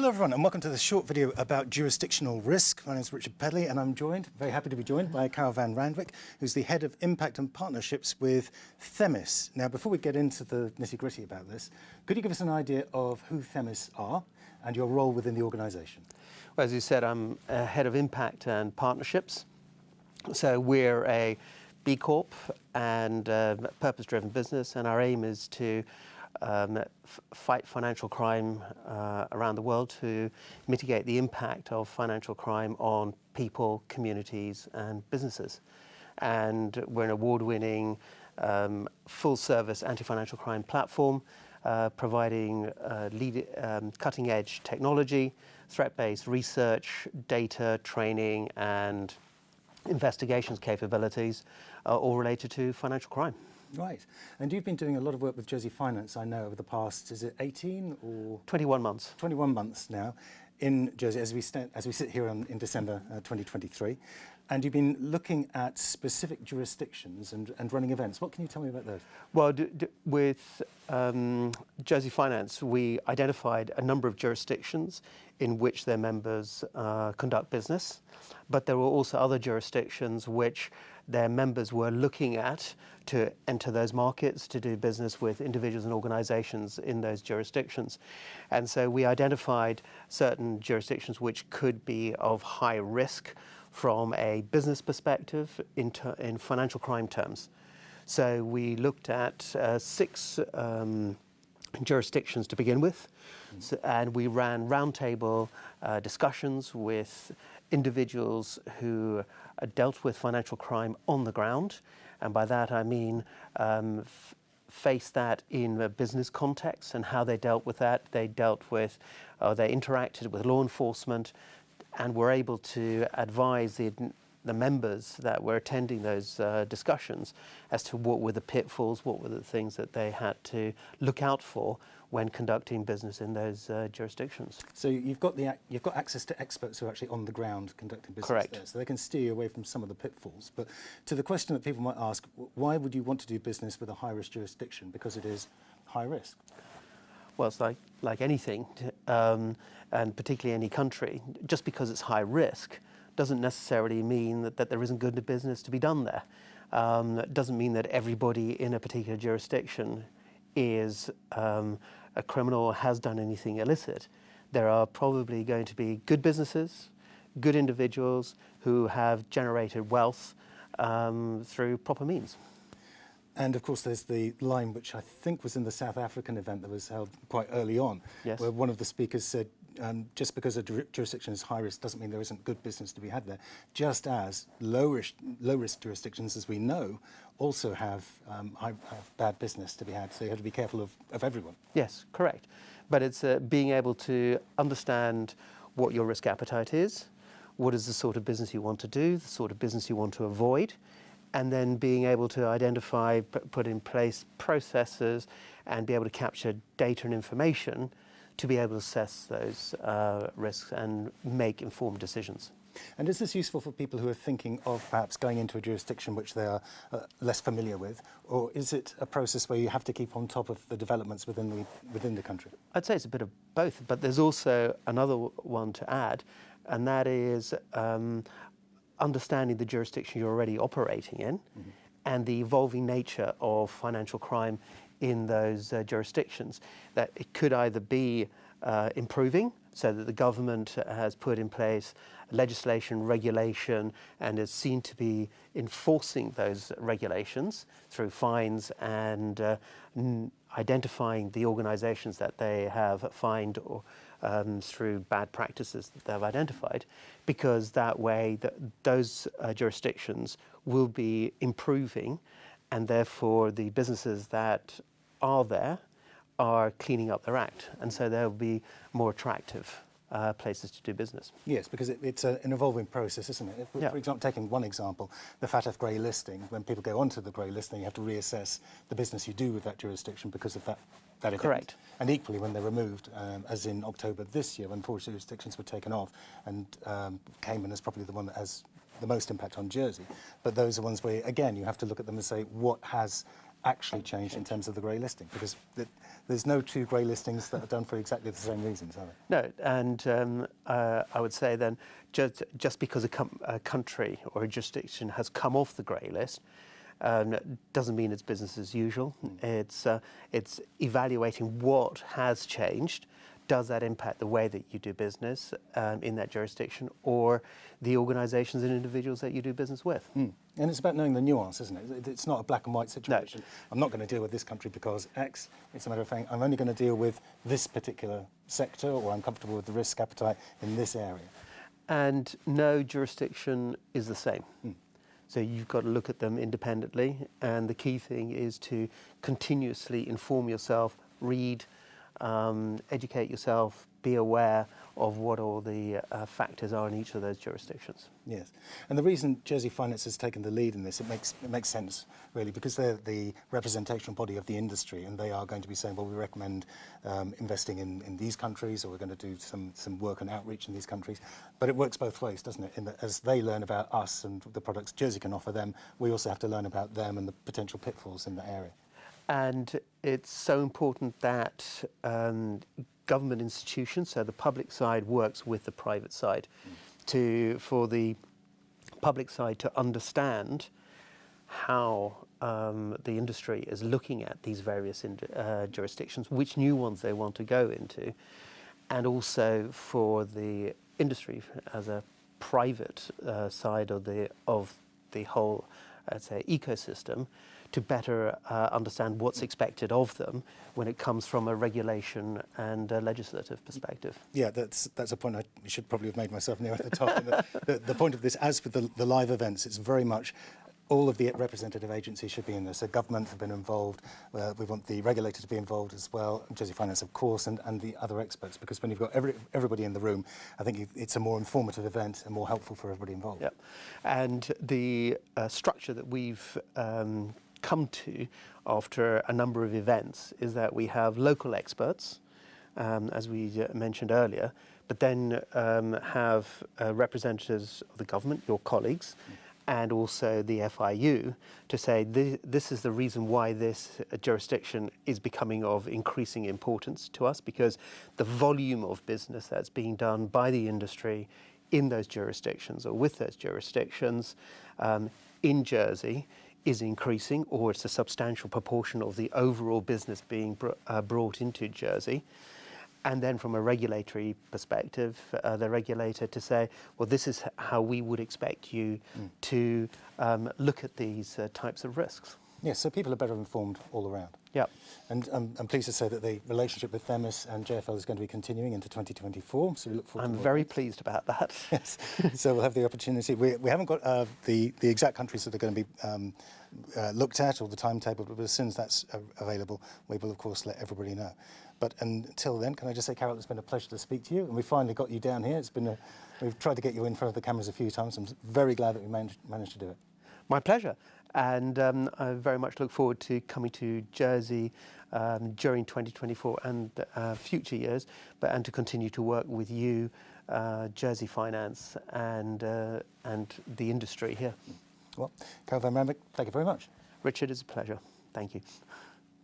Hello everyone and welcome to this short video about jurisdictional risk. My name is Richard Pedley and I'm very happy to be joined by Carol van Randwick, who's the Head of Impact and Partnerships with Themis. Now before we get into the nitty-gritty about this, could you give us an idea of who Themis are and your role within the organisation? Well, as you said, I'm Head of Impact and Partnerships. So we're a B Corp and purpose-driven business, and our aim is to fight financial crime around the world, to mitigate the impact of financial crime on people, communities and businesses. And we're an award-winning full-service anti-financial crime platform providing cutting-edge technology, threat-based research, data, training and investigations capabilities all related to financial crime. Right. And you've been doing a lot of work with Jersey Finance, I know, over the past, is it 18 or? 21 months. 21 months now in Jersey as we sit here in December 2023. And you've been looking at specific jurisdictions and running events. What can you tell me about those? Well, with Jersey Finance, we identified a number of jurisdictions in which their members conduct business, but there were also other jurisdictions which their members were looking at to enter those markets, to do business with individuals and organizations in those jurisdictions. And so we identified certain jurisdictions which could be of high risk from a business perspective in financial crime terms. So we looked at 6 jurisdictions to begin with, and we ran roundtable discussions with individuals who dealt with financial crime on the ground, and by that I mean face that in a business context and how they dealt with that. They interacted with law enforcement and were able to advise the members that were attending those discussions as to what were the pitfalls, what were the things that they had to look out for when conducting business in those jurisdictions. So you've got access to experts who are actually on the ground conducting business. Correct. There, so they can steer you away from some of the pitfalls. But to the question that people might ask, why would you want to do business with a high-risk jurisdiction? Because it is high risk. Well, it's like anything, and particularly any country. Just because it's high risk doesn't necessarily mean that there isn't good business to be done there. It doesn't mean that everybody in a particular jurisdiction is a criminal or has done anything illicit. There are probably going to be good businesses, good individuals who have generated wealth through proper means. And of course there's the line which I think was in the South African event that was held quite early on, yes, where one of the speakers said just because a jurisdiction is high risk doesn't mean there isn't good business to be had there, just as low risk jurisdictions, as we know, also have bad business to be had. So you have to be careful of everyone. Yes, correct. But it's being able to understand what your risk appetite is, what is the sort of business you want to do, the sort of business you want to avoid, and then being able to identify, put in place processes and be able to capture data and information to be able to assess those risks and make informed decisions. And is this useful for people who are thinking of perhaps going into a jurisdiction which they are less familiar with, or is it a process where you have to keep on top of the developments within the country? I'd say it's a bit of both, but there's also another one to add, and that is understanding the jurisdiction you're already operating in, mm-hmm, and the evolving nature of financial crime in those jurisdictions. That it could either be improving, so that the government has put in place legislation, regulation, and is seen to be enforcing those regulations through fines and identifying the organizations that they have fined or through bad practices that they've identified, because that way those jurisdictions will be improving, and therefore the businesses that are there are cleaning up their act, and so they'll be more attractive places to do business. Yes, because it's an evolving process, isn't it? Yeah. For example, taking one example, the FATF grey listing, when people go onto the grey listing, you have to reassess the business you do with that jurisdiction because of that event. Correct. And equally, when they're removed, as in October this year, when 4 jurisdictions were taken off, and Cayman is probably the one that has the most impact on Jersey. But those are ones where, again, you have to look at them and say, what has actually changed in terms of the grey listing? Because there's no two grey listings that are done for exactly the same reasons, are there? No, and I would say then, just because a country or a jurisdiction has come off the grey list, doesn't mean it's business as usual. It's evaluating what has changed. Does that impact the way that you do business in that jurisdiction, or the organisations and individuals that you do business with? And it's about knowing the nuance, isn't it? It's not a black and white situation. No. I'm not going to deal with this country because X. It's a matter of saying I'm only going to deal with this particular sector, or I'm comfortable with the risk appetite in this area. And no jurisdiction is the same. So you've got to look at them independently, and the key thing is to continuously inform yourself, read, educate yourself, be aware of what all the factors are in each of those jurisdictions. Yes, and the reason Jersey Finance has taken the lead in this, it makes sense really, because they're the representational body of the industry, and they are going to be saying, well, we recommend investing in these countries, or we're going to do some work and outreach in these countries. But it works both ways, doesn't it? In that as they learn about us and the products Jersey can offer them, we also have to learn about them and the potential pitfalls in that area. And it's so important that government institutions, so the public side works with the private side, for the public side to understand how the industry is looking at these various jurisdictions, which new ones they want to go into, and also for the industry as a private side of the whole, I'd say, ecosystem, to better understand what's expected of them when it comes from a regulation and a legislative perspective. Yeah, that's a point I should probably have made myself near at the top. And the point of this, as with the live events, it's very much all of the representative agencies should be in this. So government have been involved. We want the regulator to be involved as well, Jersey Finance, of course, and the other experts, because when you've got everybody in the room, I think it's a more informative event and more helpful for everybody involved. Yeah, and the structure that we've come to after a number of events is that we have local experts, as we mentioned earlier, but then have representatives of the government, your colleagues, and also the FIU, to say this is the reason why this jurisdiction is becoming of increasing importance to us, because the volume of business that's being done by the industry in those jurisdictions or with those jurisdictions in Jersey is increasing, or it's a substantial proportion of the overall business being brought into Jersey. And then from a regulatory perspective, the regulator to say, well, this is how we would expect you to look at these types of risks. Yes, so people are better informed all around. Yeah. And I'm pleased to say that the relationship with Themis and JFL is going to be continuing into 2024, so we look forward to I'm very pleased about that. Yes, so we'll have the opportunity. We haven't got the exact countries that are going to be looked at, or the timetable, but as soon as that's available, we will, of course, let everybody know. But until then, can I just say, Carol, it's been a pleasure to speak to you, and we finally got you down here. We've tried to get you in front of the cameras a few times. I'm very glad that we managed to do it. My pleasure. And I very much look forward to coming to Jersey during 2024 and future years, and to continue to work with you, Jersey Finance, and the industry here. Well, Carol van Randwyk, thank you very much. Richard, it's a pleasure. Thank you.